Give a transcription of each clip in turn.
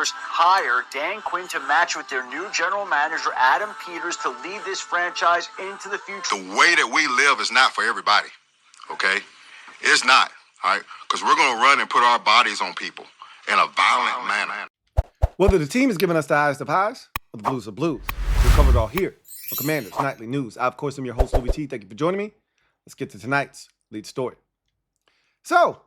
Commanders hire Dan Quinn to match with their new general manager, Adam Peters, to lead this franchise into the future. The way that we live is not for everybody, okay? It's not, all right? Because we're going to run and put our bodies on people in a violent manner. Whether the team is giving us the highest of highs or the blues of blues, we'll cover it all here on Commanders Nightly News. I, of course, am your host, Louie T. Thank you for joining me. Let's get to tonight's lead story. So,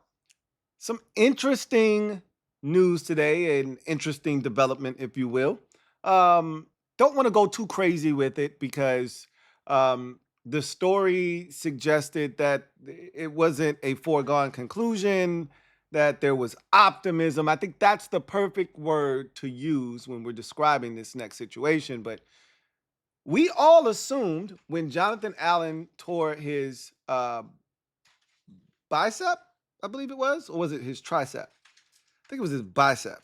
some interesting news today, an interesting development, if you will. Don't want to go too crazy with it because the story suggested that it wasn't a foregone conclusion, that there was optimism. I think that's the perfect word to use when we're describing this next situation. But we all assumed when Jonathan Allen tore his bicep, I believe it was, or was it his tricep? I think it was his bicep.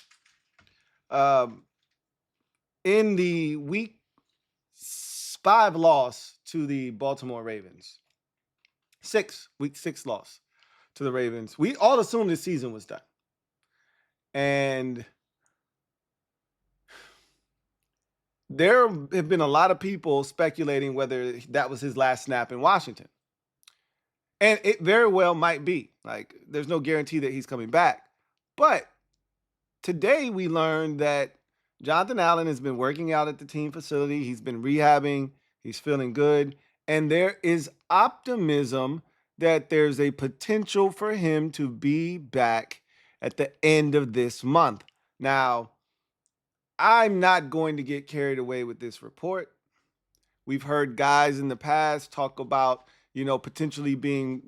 In the week 5 loss to the Baltimore Ravens. Week 6 loss to the Ravens. We all assumed this season was done. And there have been a lot of people speculating whether that was his last snap in Washington. And it very well might be. Like, there's no guarantee that he's coming back. But today we learned that Jonathan Allen has been working out at the team facility. He's been rehabbing. He's feeling good. And there is optimism that there's a potential for him to be back at the end of this month. Now, I'm not going to get carried away with this report. We've heard guys in the past talk about, potentially being,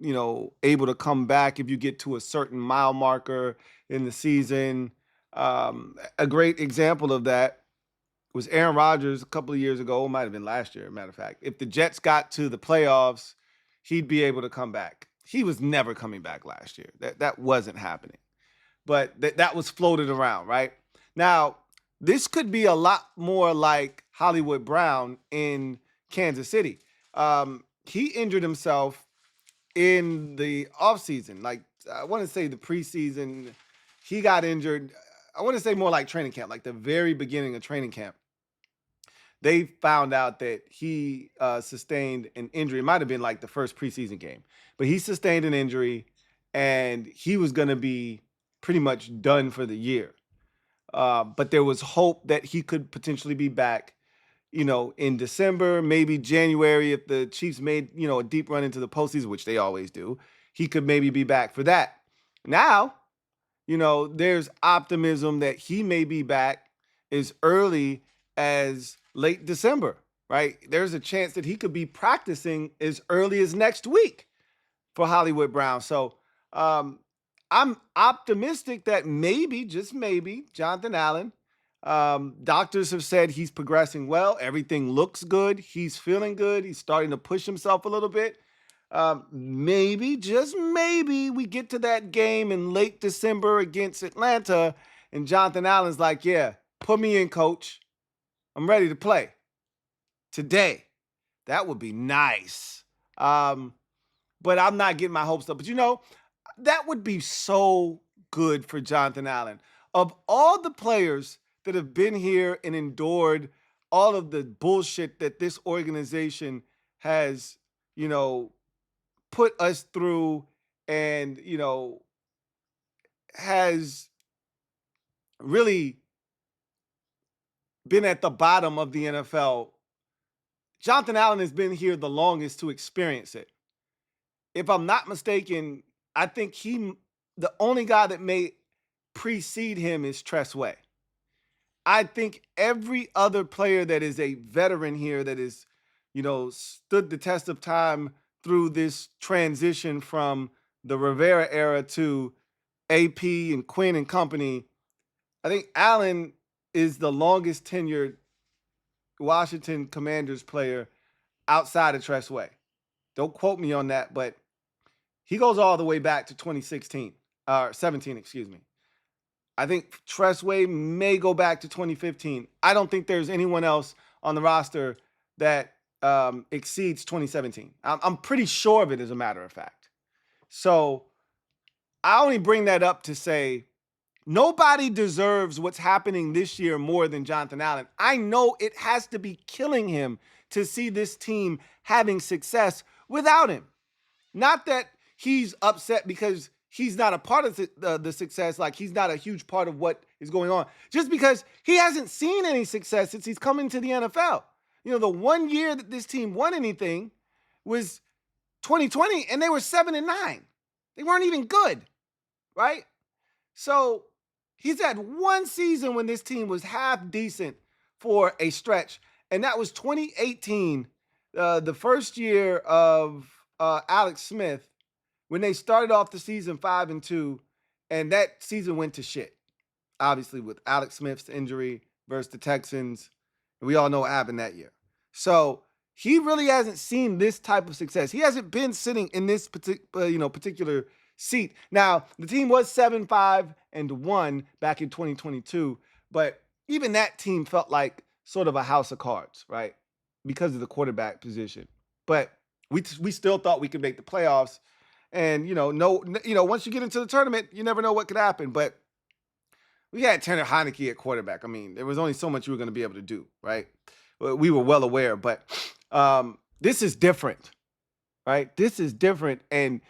able to come back if you get to a certain mile marker in the season. A great example of that was Aaron Rodgers a couple of years ago. It might have been last year, matter of fact. If the Jets got to the playoffs, he'd be able to come back. He was never coming back last year. That wasn't happening. But that was floated around, right? Now, this could be a lot more like Hollywood Brown in Kansas City. He injured himself in the offseason. Like, I want to say the preseason, he got injured. I want to say more like training camp, like the very beginning of training camp. They found out that he sustained an injury. It might have been like the first preseason game. But he sustained an injury, and he was going to be pretty much done for the year. But there was hope that he could potentially be back, in December, maybe January, if the Chiefs made, a deep run into the postseason, which they always do. He could maybe be back for that. Now, there's optimism that he may be back as early as late December, right? There's a chance that he could be practicing as early as next week for Hollywood Brown. So I'm optimistic that maybe, just maybe, Jonathan Allen, doctors have said he's progressing well. Everything looks good. He's feeling good. He's starting to push himself a little bit. Maybe, just maybe, we get to that game in late December against Atlanta, and Jonathan Allen's like, yeah, put me in, coach. I'm ready to play today. That would be nice. But I'm not getting my hopes up. But, that would be so good for Jonathan Allen. Of all the players that have been here and endured all of the bullshit that this organization has, put us through and, has really been at the bottom of the NFL, Jonathan Allen has been here the longest to experience it. If I'm not mistaken, I think the only guy that may precede him is Tress Way. I think every other player that is a veteran here that is, stood the test of time through this transition from the Rivera era to AP and Quinn and company, I think Allen is the longest tenured Washington Commanders player outside of Tress Way. Don't quote me on that, but he goes all the way back to 2016, or 17, excuse me. I think Tress Way may go back to 2015. I don't think there's anyone else on the roster that exceeds 2017. I'm pretty sure of it, as a matter of fact. So I only bring that up to say Nobody deserves what's happening this year more than Jonathan Allen. I know it has to be killing him to see this team having success without him. Not that he's upset because he's not a part of the success, like he's not a huge part of what is going on, just because he hasn't seen any success since he's come into the NFL. You know, the one year that this team won anything was 2020, and they were 7-9. They weren't even good, right? So he's had one season when this team was half decent for a stretch, and that was 2018, the first year of Alex Smith, when they started off the season 5-2, and that season went to shit. Obviously, with Alex Smith's injury versus the Texans, and we all know what happened that year. So he really hasn't seen this type of success. He hasn't been sitting in this particular seat. Now, the team was 7-5-1 back in 2022, but even that team felt like sort of a house of cards, right? Because of the quarterback position. But we still thought we could make the playoffs. And, once you get into the tournament, you never know what could happen. But we had Tanner Heineke at quarterback. I mean, there was only so much you were going to be able to do, right? We were well aware, but this is different, right? This is different, and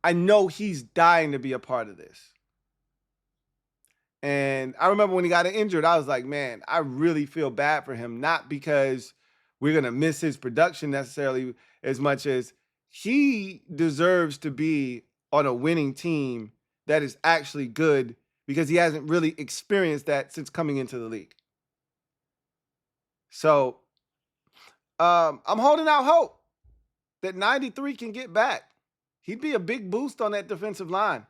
I know he's dying to be a part of this. And I remember when he got injured, I was like, man, I really feel bad for him, not because we're going to miss his production necessarily as much as he deserves to be on a winning team that is actually good, because he hasn't really experienced that since coming into the league. So I'm holding out hope that 93 can get back. He'd be a big boost on that defensive line.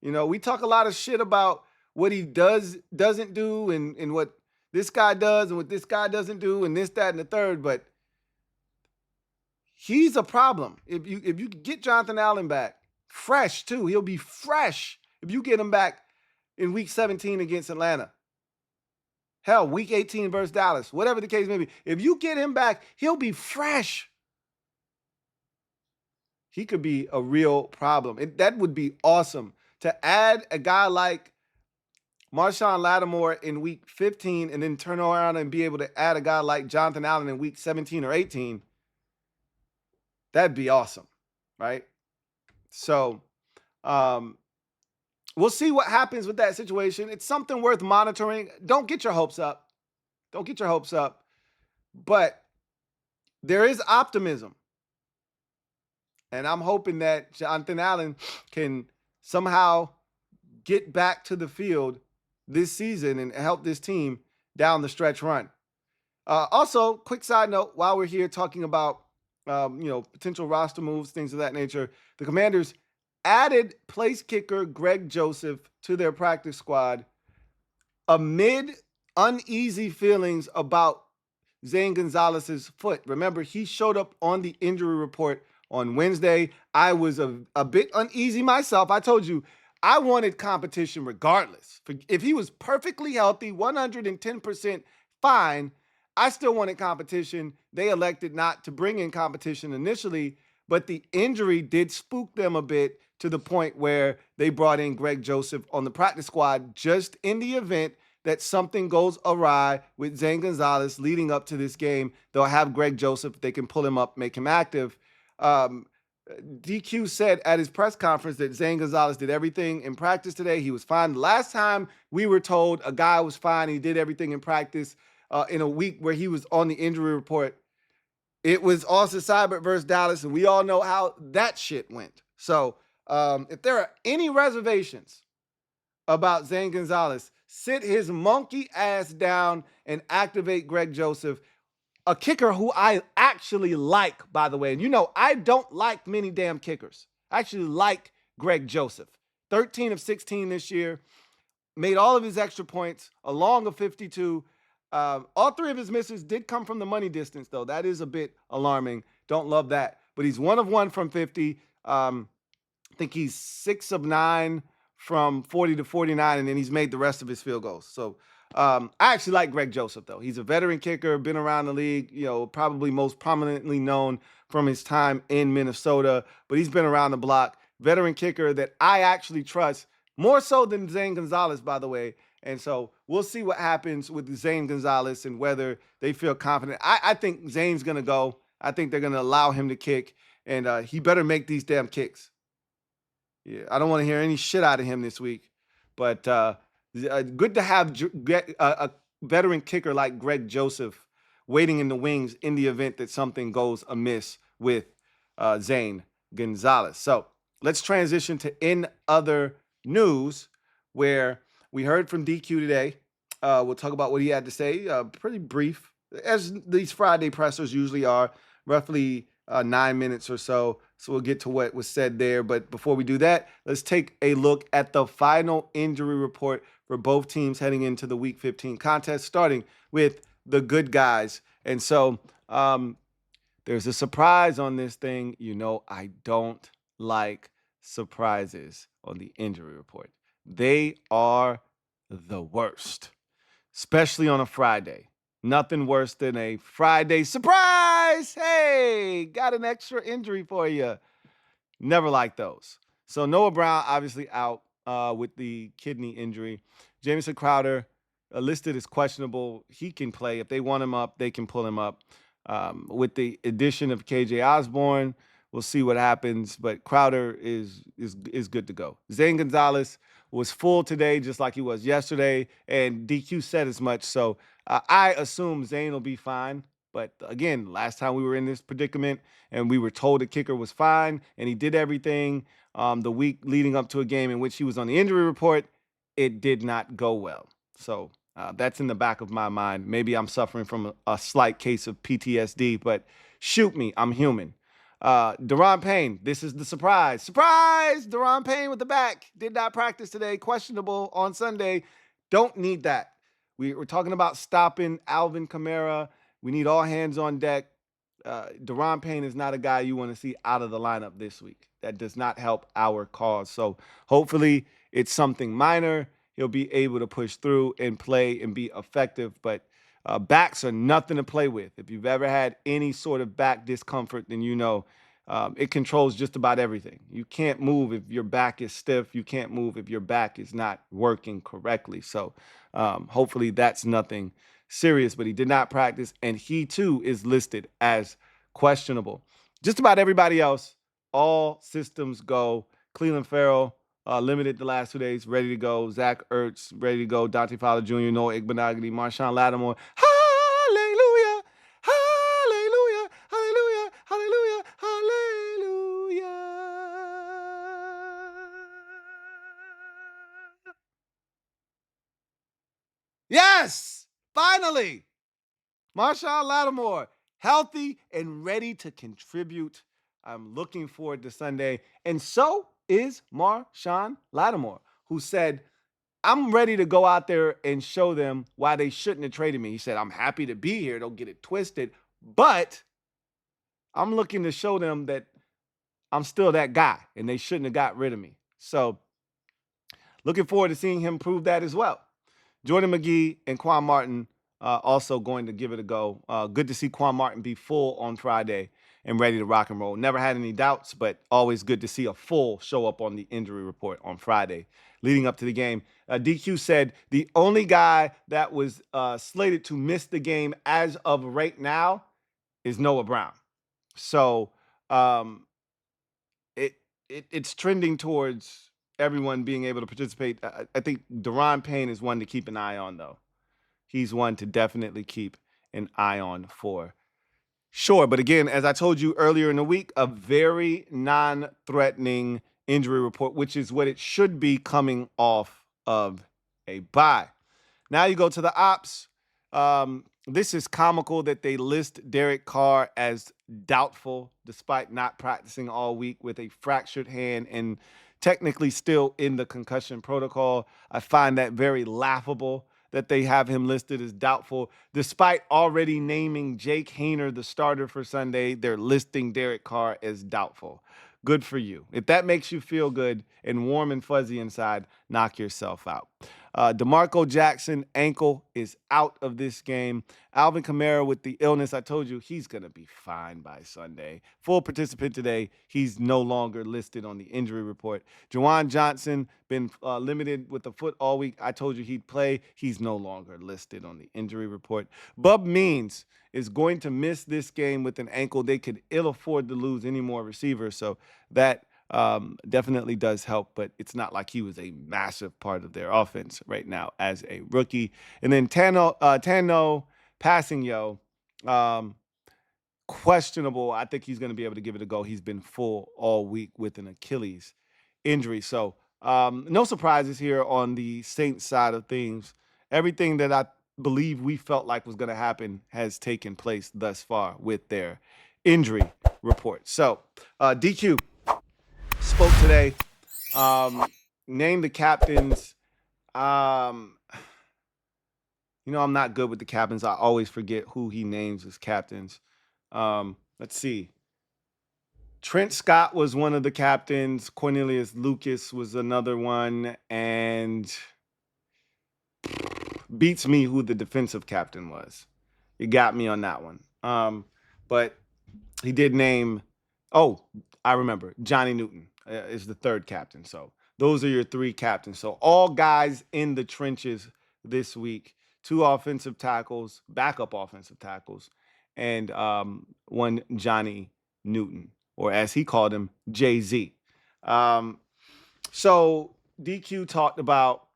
You know, we talk a lot of shit about what he doesn't do and what this guy does and what this guy doesn't do and this, that, and the third, but he's a problem. If you get Jonathan Allen back, fresh too, he'll be fresh if you get him back in week 17 against Atlanta. Hell, week 18 versus Dallas, whatever the case may be. If you get him back, he'll be fresh. He could be a real problem. That would be awesome to add a guy like Marshawn Lattimore in week 15 and then turn around and be able to add a guy like Jonathan Allen in week 17 or 18. That'd be awesome, right? So we'll see what happens with that situation. It's something worth monitoring. Don't get your hopes up. Don't get your hopes up. But there is optimism. And I'm hoping that Jonathan Allen can somehow get back to the field this season and help this team down the stretch run. Also, quick side note, while we're here talking about potential roster moves, things of that nature, the Commanders added place kicker Greg Joseph to their practice squad amid uneasy feelings about Zane Gonzalez's foot. Remember, he showed up on the injury report on Wednesday. I was a bit uneasy myself. I told you I wanted competition regardless. If he was perfectly healthy, 110% fine, I still wanted competition. They elected not to bring in competition initially, but the injury did spook them a bit to the point where they brought in Greg Joseph on the practice squad just in the event that something goes awry with Zane Gonzalez leading up to this game. They'll have Greg Joseph. They can pull him up, make him active. DQ said at his press conference that Zane Gonzalez did everything in practice today. He was fine. The last time we were told a guy was fine, he did everything in practice in a week where he was on the injury report, it was Austin Seibert versus Dallas, and we all know how that shit went. So if there are any reservations about Zane Gonzalez, sit his monkey ass down and activate Greg Joseph, a kicker who I actually like, by the way. And I don't like many damn kickers. I actually like Greg Joseph. 13 of 16 this year. Made all of his extra points, along of 52. All three of his misses did come from the money distance, though. That is a bit alarming. Don't love that. But he's 1 of 1 from 50. I think he's 6 of 9 from 40 to 49, and then he's made the rest of his field goals. So I actually like Greg Joseph, though. He's a veteran kicker, been around the league, probably most prominently known from his time in Minnesota, but he's been around the block. Veteran kicker that I actually trust More so than Zane Gonzalez, by the way. And so we'll see what happens with Zane Gonzalez and whether they feel confident. I think Zane's going to go. I think they're going to allow him to kick, and he better make these damn kicks. Yeah, I don't want to hear any shit out of him this week. But good to have a veteran kicker like Greg Joseph waiting in the wings in the event that something goes amiss with Zane Gonzalez. So let's transition to in other news, where we heard from DQ today. We'll talk about what he had to say. Pretty brief, as these Friday pressers usually are, roughly 9 minutes or so. So we'll get to what was said there. But before we do that, let's take a look at the final injury report for both teams heading into the Week 15 contest, starting with the good guys. And so there's a surprise on this thing. You know, I don't like surprises on the injury report. They are the worst, especially on a Friday. Nothing worse than a Friday surprise. Hey, got an extra injury for you. Never like those. So Noah Brown obviously out with the kidney injury. Jamison Crowder listed as questionable. He can play. If they want him up, they can pull him up. With the addition of KJ Osborne, we'll see what happens. But Crowder is good to go. Zane Gonzalez was full today, just like he was yesterday, and DQ said as much. So I assume Zane will be fine. But again, last time we were in this predicament and we were told the kicker was fine and he did everything the week leading up to a game in which he was on the injury report, it did not go well. So that's in the back of my mind. Maybe I'm suffering from a slight case of PTSD, but shoot me, I'm human. Daron Payne, this is the surprise. Surprise! Daron Payne with the back. Did not practice today. Questionable on Sunday. Don't need that. We're talking about stopping Alvin Kamara. We need all hands on deck. Daron Payne is not a guy you want to see out of the lineup this week. That does not help our cause. So hopefully it's something minor. He'll be able to push through and play and be effective. But backs are nothing to play with. If you've ever had any sort of back discomfort, then you know it controls just about everything. You can't move if your back is stiff. You can't move if your back is not working correctly. So hopefully that's nothing serious, but he did not practice, and he too is listed as questionable. Just about everybody else, all systems go. Cleveland Farrell, limited the last 2 days, ready to go. Zach Ertz, ready to go. Dante Fowler Jr., Noah Igbenogany, Marshawn Lattimore. Hallelujah! Hallelujah! Hallelujah! Hallelujah! Hallelujah! Yes! Finally! Marshawn Lattimore, healthy and ready to contribute. I'm looking forward to Sunday. And so is Marshawn Lattimore, who said, I'm ready to go out there and show them why they shouldn't have traded me. He said, I'm happy to be here. Don't get it twisted. But I'm looking to show them that I'm still that guy and they shouldn't have got rid of me. So looking forward to seeing him prove that as well. Jordan McGee and Quan Martin also going to give it a go. Good to see Quan Martin be full on Friday and ready to rock and roll. Never had any doubts, but always good to see a full show up on the injury report on Friday leading up to the game. DQ said the only guy that was slated to miss the game as of right now is Noah Brown. So it's trending towards everyone being able to participate. I think Daron Payne is one to keep an eye on, though. He's one to definitely keep an eye on for sure. But again, as I told you earlier in the week, a very non-threatening injury report, which is what it should be coming off of a bye. Now you go to the ops. This is comical that they list Derek Carr as doubtful despite not practicing all week with a fractured hand and technically still in the concussion protocol. I find that very laughable that they have him listed as doubtful. Despite already naming Jake Hayner the starter for Sunday, they're listing Derek Carr as doubtful. Good for you. If that makes you feel good and warm and fuzzy inside, knock yourself out. DeMarco Jackson, ankle, is out of this game. Alvin Kamara with the illness, I told you, he's going to be fine by Sunday. Full participant today. He's no longer listed on the injury report. Juwan Johnson, been limited with the foot all week. I told you he'd play. He's no longer listed on the injury report. Bub Means is going to miss this game with an ankle. They could ill afford to lose any more receivers, so that definitely does help, but it's not like he was a massive part of their offense right now as a rookie. And then Tano Passing questionable. I think he's going to be able to give it a go. He's been full all week with an Achilles injury. So no surprises here on the Saints side of things. Everything that I believe we felt like was going to happen has taken place thus far with their injury report. So DQ spoke today, named the captains. I'm not good with the captains. I always forget who he names as captains. Let's see. Trent Scott was one of the captains. Cornelius Lucas was another one. And beats me who the defensive captain was. You got me on that one. But he did name, I remember, Johnny Newton is the third captain. So those are your three captains. So all guys in the trenches this week, 2 offensive tackles, backup offensive tackles, and one Johnny Newton, or as he called him, Jay-Z. So DQ talked about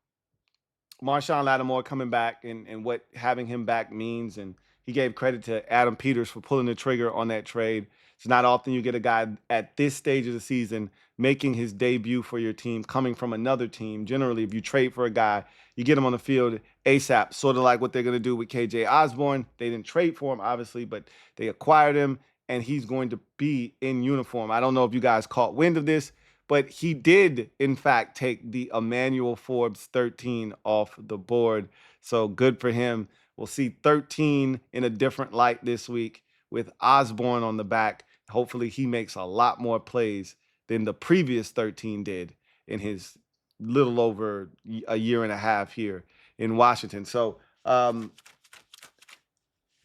Marshawn Lattimore coming back and what having him back means, and he gave credit to Adam Peters for pulling the trigger on that trade. It's not often you get a guy at this stage of the season making his debut for your team, coming from another team. Generally, if you trade for a guy, you get him on the field ASAP, sort of like what they're going to do with KJ Osborne. They didn't trade for him, obviously, but they acquired him, and he's going to be in uniform. I don't know if you guys caught wind of this, but he did, in fact, take the Emmanuel Forbes 13 off the board. So good for him. We'll see 13 in a different light this week with Osborne on the back. Hopefully he makes a lot more plays than the previous 13 did in his little over a year and a half here in Washington. So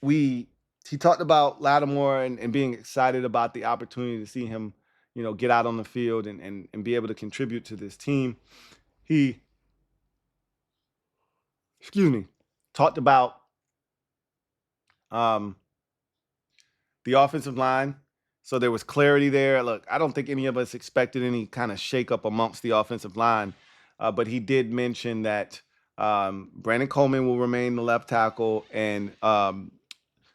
he talked about Lattimore and being excited about the opportunity to see him, get out on the field and be able to contribute to this team. He, talked about the offensive line. So there was clarity there. Look, I don't think any of us expected any kind of shakeup amongst the offensive line, but he did mention that Brandon Coleman will remain the left tackle and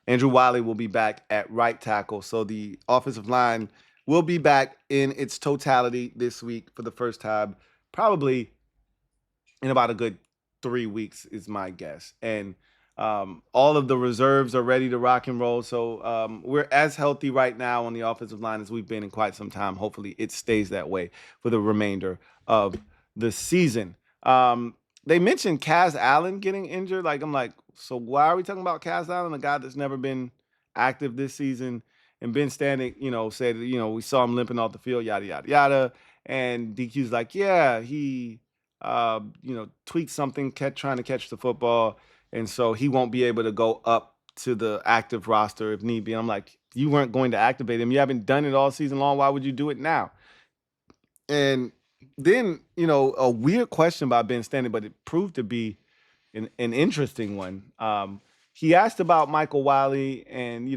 Andrew Wiley will be back at right tackle. So the offensive line will be back in its totality this week for the first time, probably in about a good 3 weeks is my guess. And all of the reserves are ready to rock and roll. So we're as healthy right now on the offensive line as we've been in quite some time. Hopefully it stays that way for the remainder of the season. They mentioned Kaz Allen getting injured. I'm like, so why are we talking about Kaz Allen, a guy that's never been active this season? And Ben Stanek, said, we saw him limping off the field, yada, yada, yada. And DQ's like, yeah, he, tweaked something, kept trying to catch the football. And so he won't be able to go up to the active roster if need be. I'm like, you weren't going to activate him. You haven't done it all season long. Why would you do it now? And then, a weird question by Ben Stanek, but it proved to be an interesting one. He asked about Michael Wiley and,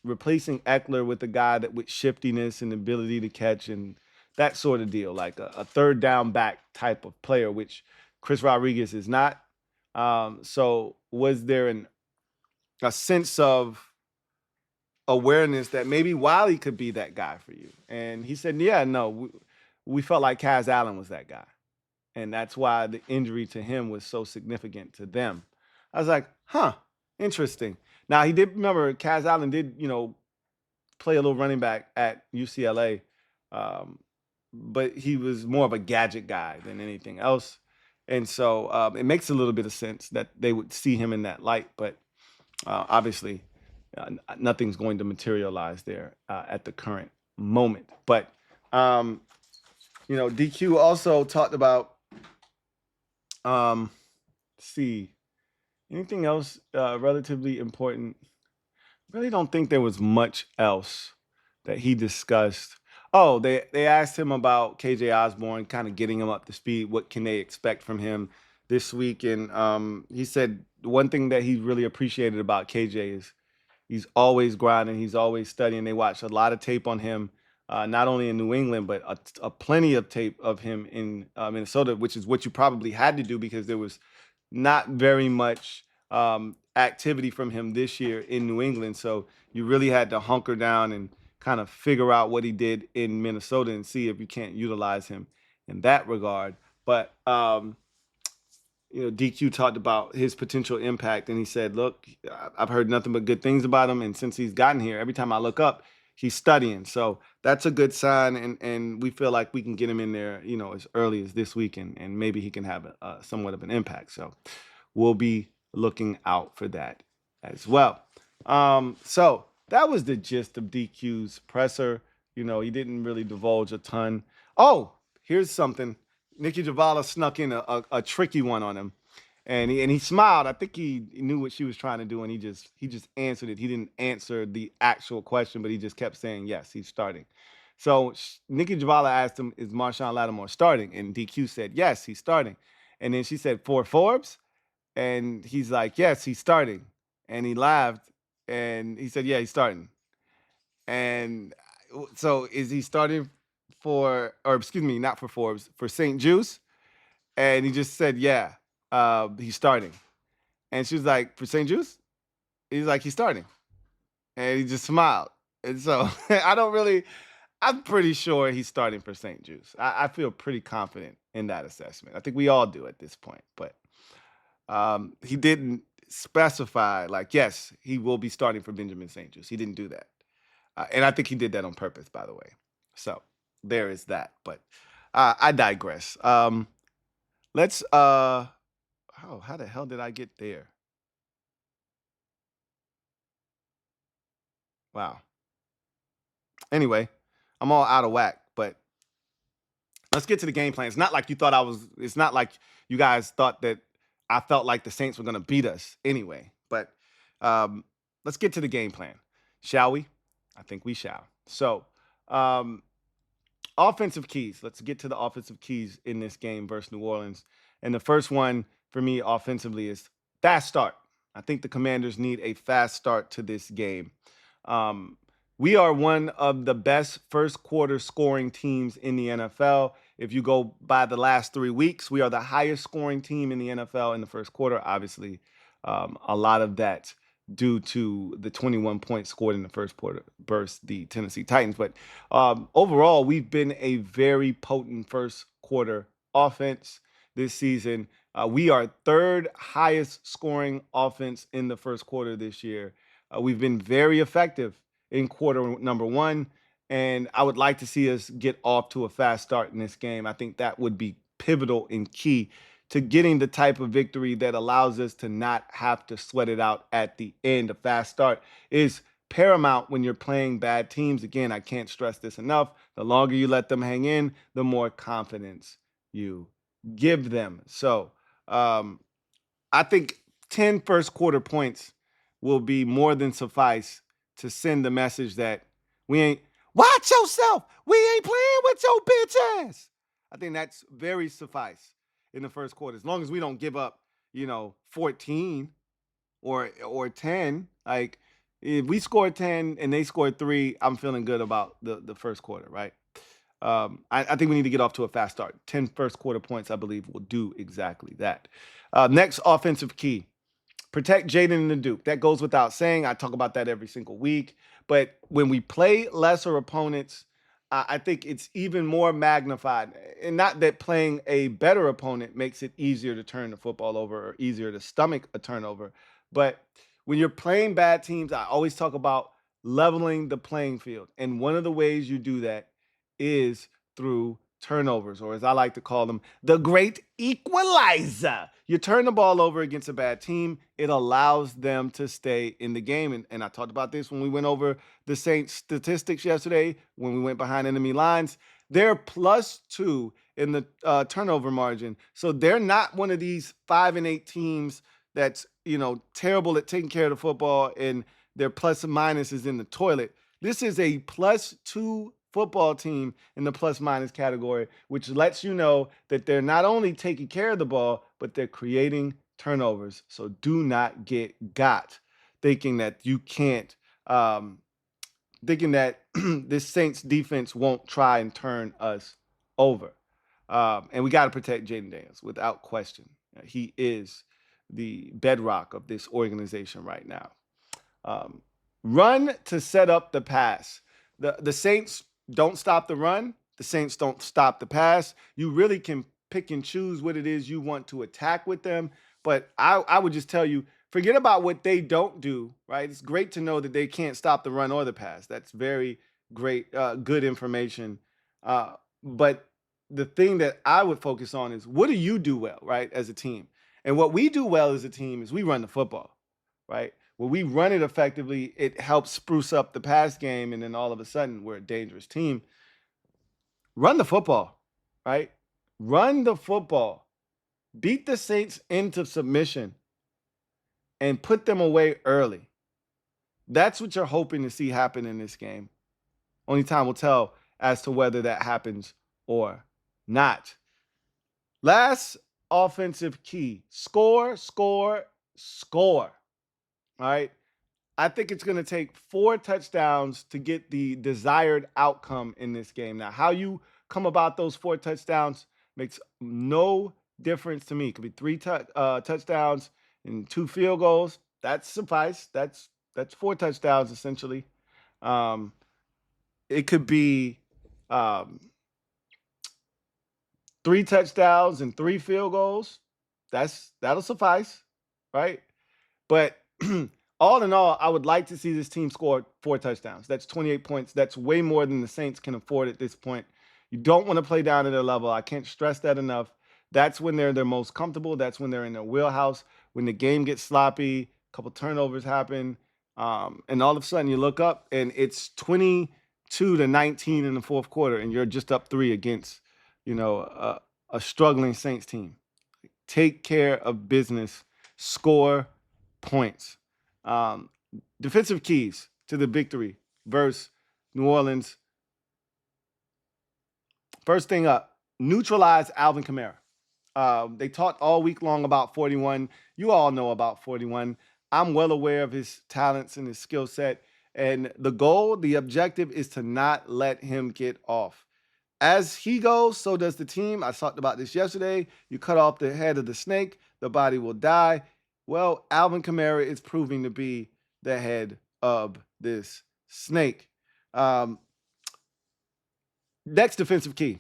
replacing Eckler with a guy that with shiftiness and ability to catch and that sort of deal, like a third down back type of player, which Chris Rodriguez is not. So was there a sense of awareness that maybe Wiley could be that guy for you? And he said, yeah, no, we felt like Kaz Allen was that guy. And that's why the injury to him was so significant to them. I was like, interesting. Now, he did, remember, Kaz Allen did, play a little running back at UCLA, but he was more of a gadget guy than anything else. And so it makes a little bit of sense that they would see him in that light, but obviously nothing's going to materialize there at the current moment. But, DQ also talked about see. Anything else relatively important? Really don't think there was much else that he discussed. Oh, they asked him about KJ Osborne, kind of getting him up to speed. What can they expect from him this week? And he said one thing that he really appreciated about KJ is he's always grinding. He's always studying. They watched a lot of tape on him, not only in New England, but a plenty of tape of him in Minnesota, which is what you probably had to do because there was not very much activity from him this year in New England. So you really had to hunker down and kind of figure out what he did in Minnesota and see if you can't utilize him in that regard. But DQ talked about his potential impact, and he said, "Look, I've heard nothing but good things about him, and since he's gotten here, every time I look up, he's studying. So that's a good sign, and we feel like we can get him in there, as early as this week, and maybe he can have somewhat of an impact. So we'll be looking out for that as well. So that was the gist of DQ's presser. He didn't really divulge a ton. Oh, here's something. Nikki Javala snuck in a tricky one on him, and he smiled. I think he knew what she was trying to do, and he just answered it. He didn't answer the actual question, but he just kept saying yes, he's starting. So Nikki Javala asked him, "Is Marshawn Lattimore starting?" And DQ said, "Yes, he's starting." And then she said, "For Forbes?" And he's like, "Yes, he's starting." And he laughed, and he said, "Yeah, he's starting." And so is he starting for, or excuse me, not for Forbes, for St. Juice? And he just said, "Yeah, he's starting." And she was like, "For St. Juice?" He's like, "He's starting." And he just smiled. And so I'm pretty sure he's starting for St. Juice. I feel pretty confident in that assessment. I think we all do at this point. But he didn't specify, like, yes, he will be starting for Benjamin St. Juice. He didn't do that. And I think he did that on purpose, by the way. So there is that. But I digress. Let's how the hell did I get there? Wow. Anyway, I'm all out of whack, but let's get to the game plan. It's not like you guys thought that I felt like the Saints were going to beat us anyway. But let's get to the game plan. Shall we? I think we shall. So, offensive keys. Let's get to the offensive keys in this game versus New Orleans. And the first one for me offensively is fast start. I think the Commanders need a fast start to this game. We are one of the best first quarter scoring teams in the NFL. If you go by the last 3 weeks, we are the highest scoring team in the NFL in the first quarter. Obviously, a lot of that due to the 21 points scored in the first quarter versus the Tennessee Titans. But overall, we've been a very potent first quarter offense this season. We are third highest scoring offense in the first quarter this year. We've been very effective in quarter number one, and I would like to see us get off to a fast start in this game. I think that would be pivotal and key to getting the type of victory that allows us to not have to sweat it out at the end. A fast start is paramount when you're playing bad teams. Again, I can't stress this enough. The longer you let them hang in, the more confidence you give them. So I think 10 first quarter points will be more than suffice to send the message that we ain't, watch yourself. We ain't playing with your bitch ass. I think that's very suffice in the first quarter. As long as we don't give up, 14 or 10. Like, if we scored 10 and they scored 3, I'm feeling good about the first quarter, right? I think we need to get off to a fast start. 10 first quarter points, I believe, will do exactly that. Next offensive key. Protect Jaden and the Duke. That goes without saying. I talk about that every single week. But when we play lesser opponents, I think it's even more magnified. And not that playing a better opponent makes it easier to turn the football over or easier to stomach a turnover. But when you're playing bad teams, I always talk about leveling the playing field. And one of the ways you do that is through turnovers, or as I like to call them, the great equalizer. You turn the ball over against a bad team, it allows them to stay in the game. And I talked about this when we went over the Saints statistics yesterday, when we went behind enemy lines. They're +2 in the turnover margin. So they're not one of these 5-8 teams that's, terrible at taking care of the football and their plus and minus is in the toilet. This is a +2 football team in the plus minus category, which lets you know that they're not only taking care of the ball, but they're creating turnovers. So do not get got thinking that you can't, thinking that this Saints defense won't try and turn us over. And we got to protect Jaden Daniels without question. He is the bedrock of this organization right now. Run to set up the pass. The Saints don't stop the run. The Saints don't stop the pass. You really can pick and choose what it is you want to attack with them. But I would just tell you, forget about what they don't do, right? It's great to know that they can't stop the run or the pass. That's very great, good information. But the thing that I would focus on is, what do you do well, right, as a team? And what we do well as a team is we run the football, right? When we run it effectively, it helps spruce up the pass game, and then all of a sudden we're a dangerous team. Run the football, right? Run the football. Beat the Saints into submission and put them away early. That's what you're hoping to see happen in this game. Only time will tell as to whether that happens or not. Last offensive key: score, score, score. All right. I think it's going to take 4 touchdowns to get the desired outcome in this game. Now, how you come about those 4 touchdowns makes no difference to me. It could be 3 touchdowns and 2 field goals. That's suffice. That's 4 touchdowns essentially. It could be 3 touchdowns and 3 field goals. That'll suffice, right? But all in all, I would like to see this team score 4 touchdowns. That's 28 points. That's way more than the Saints can afford at this point. You don't want to play down to their level. I can't stress that enough. That's when they're their most comfortable. That's when they're in their wheelhouse. When the game gets sloppy, a couple turnovers happen, and all of a sudden you look up and it's 22-19 in the fourth quarter, and you're just up 3 against, a struggling Saints team. Take care of business. Score points. Defensive keys to the victory versus New Orleans. First thing up, neutralize Alvin Kamara. They talked all week long about 41. You all know about 41. I'm well aware of his talents and his skill set. And the goal, the objective is to not let him get off. As he goes, so does the team. I talked about this yesterday. You cut off the head of the snake, the body will die. Well, Alvin Kamara is proving to be the head of this snake. Next defensive key.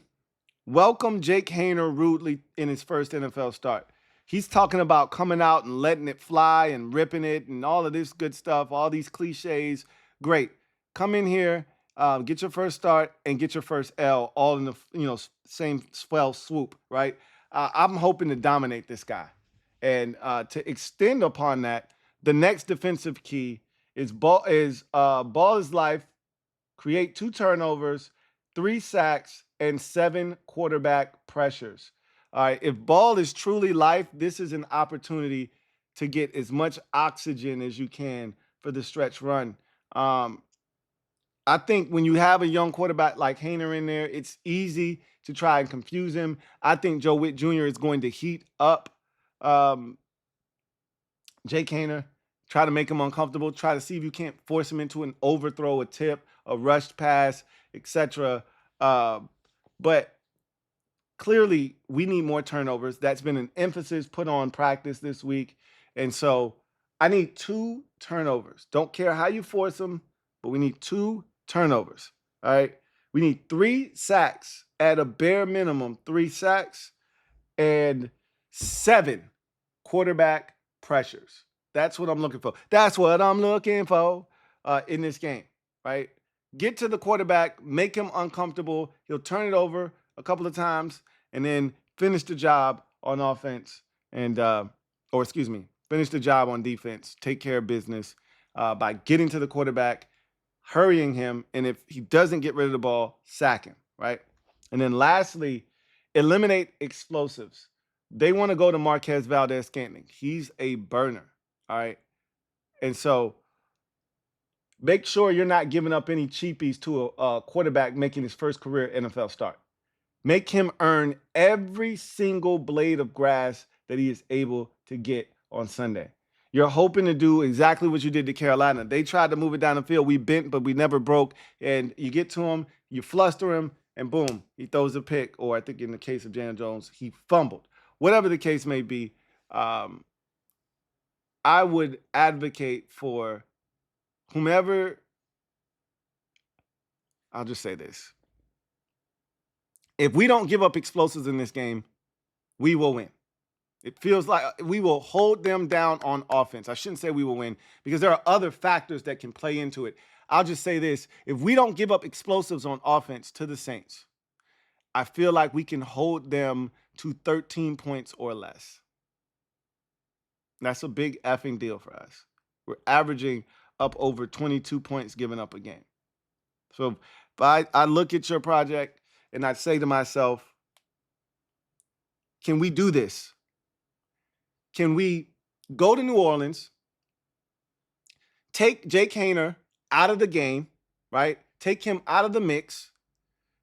Welcome Jake Haener rudely in his first NFL start. He's talking about coming out and letting it fly and ripping it and all of this good stuff, all these cliches. Great. Come in here, get your first start and get your first L all in the same swell swoop, right? I'm hoping to dominate this guy. And to extend upon that, the next defensive key is ball is life. Create 2 turnovers, 3 sacks, and 7 quarterback pressures. All right. If ball is truly life, this is an opportunity to get as much oxygen as you can for the stretch run. I think when you have a young quarterback like Haener in there, it's easy to try and confuse him. I think Joe Witt Jr. is going to heat up Jake Haener, try to make him uncomfortable, try to see if you can't force him into an overthrow, a tip, a rushed pass, etc. But clearly, we need more turnovers. That's been an emphasis put on practice this week. And so I need 2 turnovers. Don't care how you force them, but we need 2 turnovers. All right. We need 3 sacks at a bare minimum, 3 sacks and 7 quarterback pressures. That's what I'm looking for. That's what I'm looking for in this game, right? Get to the quarterback, make him uncomfortable. He'll turn it over a couple of times and then finish the job on offense and, finish the job on defense. Take care of business by getting to the quarterback, hurrying him, and if he doesn't get rid of the ball, sack him, right? And then lastly Eliminate explosives. They want to go to Marquez Valdez-Scantling. He's a burner, all right? And so make sure you're not giving up any cheapies to a quarterback making his first career NFL start. Make him earn every single blade of grass that he is able to get on Sunday. You're hoping to do exactly what you did to Carolina. They tried to move it down the field. We bent, but we never broke. And you get to him, you fluster him, and boom, he throws a pick. Or I think in the case of Jan Jones, he fumbled. Whatever the case may be, I would advocate for whomever. I'll just say this. If we don't give up explosives in this game, we will win. It feels like we will hold them down on offense. I shouldn't say we will win because there are other factors that can play into it. I'll just say this. If we don't give up explosives on offense to the Saints, I feel like we can hold them to 13 points or less. That's a big effing deal for us. We're averaging up over 22 points given up a game. So if I look at your project and I say to myself, can we do this? Can we go to New Orleans, take Jake Haener out of the game, right? Take him out of the mix,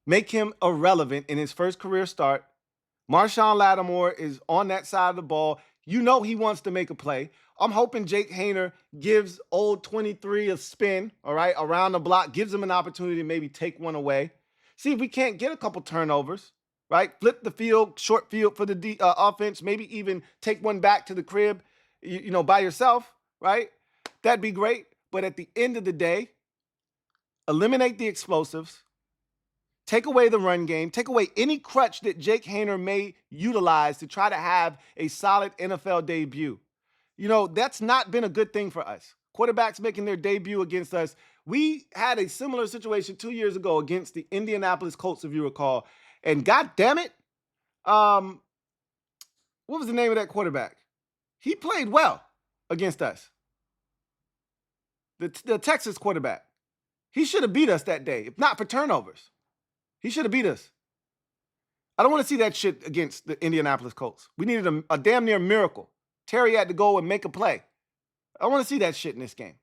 make him irrelevant in his first career start. Marshawn Lattimore is on that side of the ball. You know he wants to make a play. I'm hoping Jake Haener gives old 23 a spin, all right, around the block, gives him an opportunity to maybe take one away. See if we can't get a couple turnovers, right? Flip the field, short field for the offense, maybe even take one back to the crib, you know, by yourself, right? That'd be great. But at the end of the day, eliminate the explosives, take away the run game, take away any crutch that Jake Haener may utilize to try to have a solid NFL debut. You know, that's not been a good thing for us. Quarterbacks making their debut against us. We had a similar situation 2 years ago against the Indianapolis Colts, if you recall. And God damn it, what was the name of that quarterback? He played well against us. The Texas quarterback. He should have beat us that day, if not for turnovers. He should have beat us. I don't want to see that shit against the Indianapolis Colts. We needed a damn near miracle. Terry had to go and make a play. I want to see that shit in this game.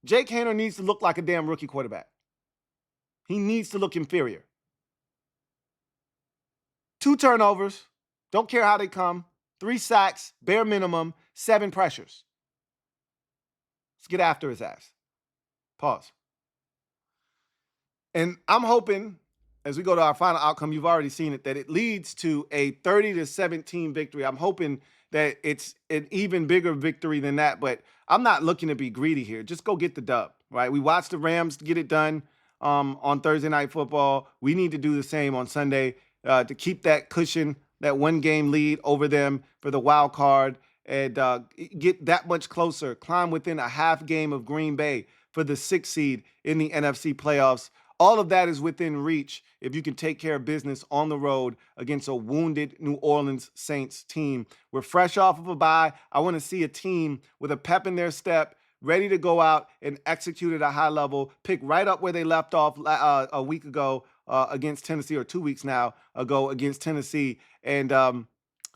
Jake Haener needs to look like a damn rookie quarterback. He needs to look inferior. 2 turnovers. Don't care how they come. 3 sacks, bare minimum, 7 pressures. Let's get after his ass. Pause. And I'm hoping, as we go to our final outcome, you've already seen it, that it leads to a 30-17 victory. I'm hoping that it's an even bigger victory than that, but I'm not looking to be greedy here. Just go get the dub, right? We watched the Rams get it done on Thursday Night Football. We need to do the same on Sunday to keep that cushion, that 1-game lead over them for the wild card, and get that much closer, climb within a half game of Green Bay for the 6th seed in the NFC playoffs. All of that is within reach if you can take care of business on the road against a wounded New Orleans Saints team. We're fresh off of a bye. I want to see a team with a pep in their step, ready to go out and execute at a high level, pick right up where they left off a week ago against Tennessee, or 2 weeks now ago against Tennessee, and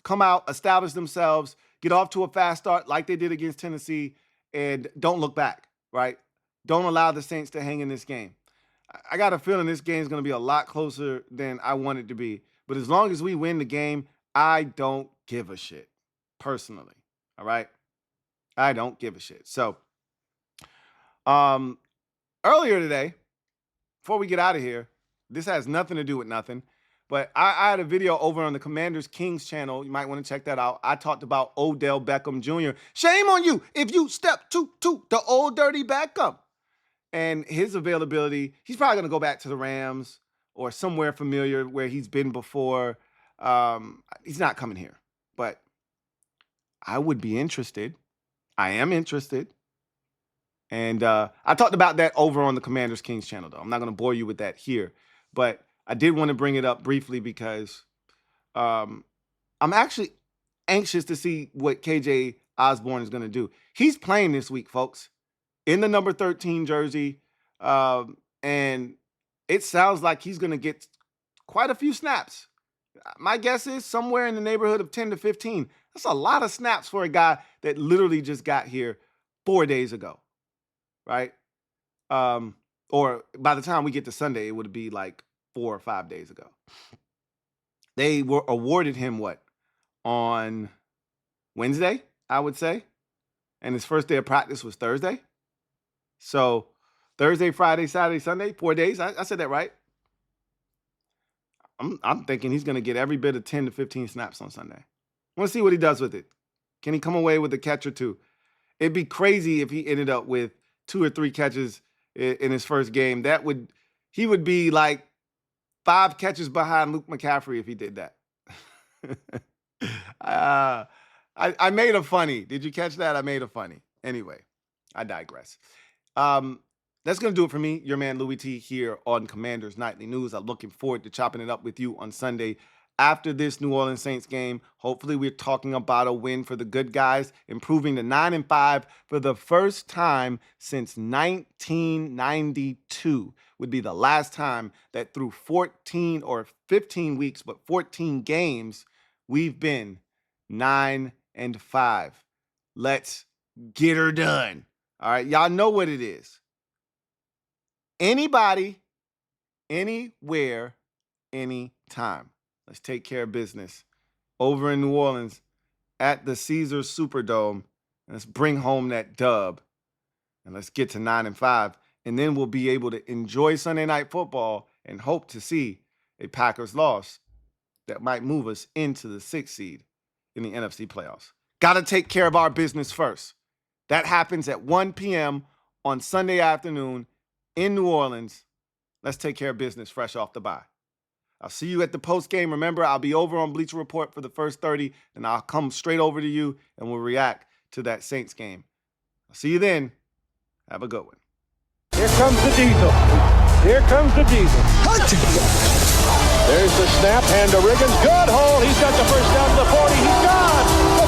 come out, establish themselves, get off to a fast start like they did against Tennessee, and don't look back, right? Don't allow the Saints to hang in this game. I got a feeling this game is going to be a lot closer than I want it to be. But as long as we win the game, I don't give a shit, personally. All right? I don't give a shit. So, earlier today, before we get out of here, this has nothing to do with nothing, but I had a video over on the Commanders Kings channel. You might want to check that out. I talked about Odell Beckham Jr. Shame on you if you step to the old dirty Beckham. And his availability, he's probably going to go back to the Rams or somewhere familiar where he's been before. He's not coming here. But I would be interested. I am interested. And I talked about that over on the Commanders Kings channel, though. I'm not going to bore you with that here. But I did want to bring it up briefly because I'm actually anxious to see what KJ Osborne is going to do. He's playing this week, folks, in the number 13 jersey. And it sounds like he's going to get quite a few snaps. My guess is somewhere in the neighborhood of 10 to 15. That's a lot of snaps for a guy that literally just got here 4 days ago, right? Or by the time we get to Sunday, it would be like 4 or 5 days ago. They were awarded him what? On Wednesday, I would say. And his first day of practice was Thursday. So Thursday, Friday, Saturday, Sunday, 4 days. I said that right. I'm thinking he's going to get every bit of 10 to 15 snaps on Sunday. I want to see what he does with it. Can he come away with a catch or two? It'd be crazy if he ended up with 2 or 3 catches in his first game. He would be like 5 catches behind Luke McCaffrey if he did that. I made a funny. Did you catch that? I made a funny. Anyway, I digress. That's going to do it for me, your man Louie T here on Commanders Nightly News. I'm looking forward to chopping it up with you on Sunday after this New Orleans Saints game. Hopefully we're talking about a win for the good guys, improving to 9-5 for the first time since 1992. Would be the last time that through 14 or 15 weeks, but 14 games, we've been 9-5. Let's get her done. All right, y'all know what it is. Anybody, anywhere, anytime. Let's take care of business over in New Orleans at the Caesars Superdome. And let's bring home that dub. And let's get to 9-5. And then we'll be able to enjoy Sunday Night Football and hope to see a Packers loss that might move us into the 6th seed in the NFC playoffs. Got to take care of our business first. That happens at 1 p.m. on Sunday afternoon in New Orleans. Let's take care of business fresh off the bye. I'll see you at the post game. Remember, I'll be over on Bleacher Report for the first 30, and I'll come straight over to you and we'll react to that Saints game. I'll see you then. Have a good one. Here comes the diesel. Here comes the diesel. There's the snap, hand to Riggins. Good hole. He's got the first down to the 40. He's gone.